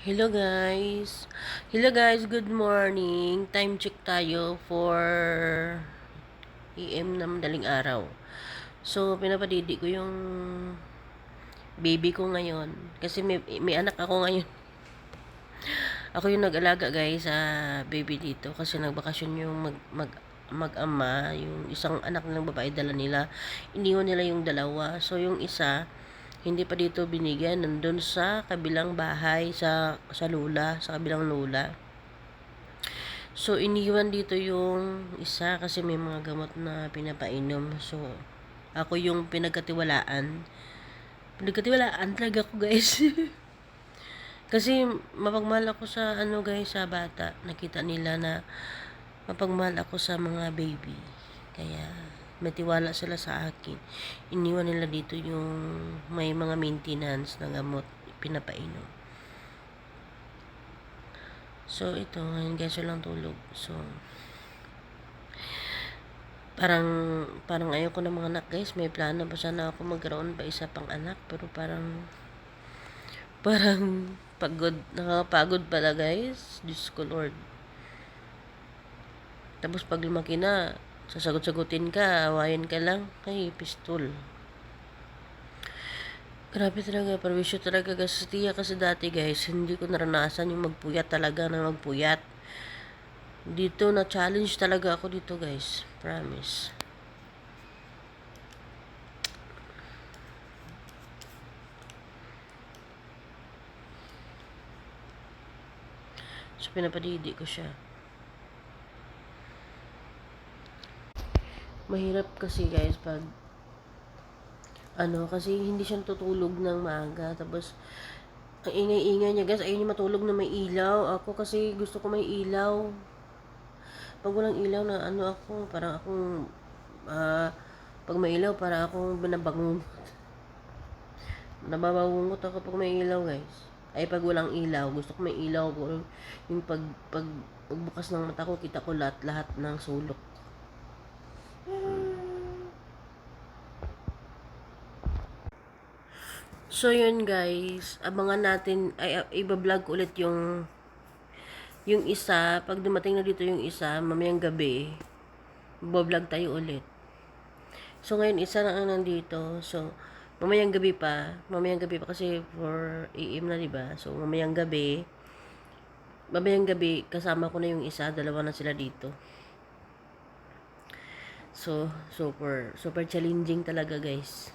Hello guys. Hello guys, good morning. Time check tayo for AM na madaling araw. So, pinapadidi ko yung baby ko ngayon. Kasi may anak ako ngayon. Ako yung nag-alaga guys sa baby dito. Kasi nagbakasyon yung mag-ama. Yung isang anak ng babae dala nila. Iniwan nila yung dalawa. So, yung isa, hindi pa dito binigyan. Nandun sa kabilang bahay, sa lula, sa kabilang lula. So, iniwan dito yung isa kasi may mga gamot na pinapainom. So, ako yung pinagkatiwalaan. Pinagkatiwalaan talaga ako, guys. Kasi, mapagmahal ako sa, guys, sa bata. Nakita nila na mapagmahal ako sa mga baby. Kaya, may tiwala sila sa akin. Iniwan nila dito yung may mga maintenance na gamot pinapainom. So, ito, ngayon guys, walang tulog. So, parang ayoko ng mga anak guys. May plano pa sana ako magkaroon pa isa pang anak. Pero parang pagod, nakakapagod pala guys. Diyos ko Lord. Tapos pag lumaki na, sasagot-sagutin ka, awayin ka lang. Ay, pistol. Grabe talaga, perwisyo talaga kasi tiya kasi dati guys, hindi ko naranasan yung magpuyat talaga na magpuyat. Dito na challenge talaga ako dito guys, promise. So pinapadidi ko siya. Mahirap kasi guys pag kasi hindi siya tutulog ng maaga. Tapos, ang ingay-ingay niya guys. Ayaw niya matulog na may ilaw. Ako kasi gusto ko may ilaw. Pag walang ilaw na ako, parang akong, pag may ilaw, parang akong binabangungot. Nababangungot ako pag may ilaw guys. Ay, pag walang ilaw, gusto ko may ilaw. Yung pagbukas ng mata ko, kita ko lahat ng sulok. So yun guys, abangan natin, ay iba-vlog ulit yung isa, pag dumating na dito yung isa, mamayang gabi, iba-vlog tayo ulit. So ngayon isa na ang nandito, so mamayang gabi pa kasi for AM na diba, so mamayang gabi kasama ko na yung isa, dalawa na sila dito. So super challenging talaga guys.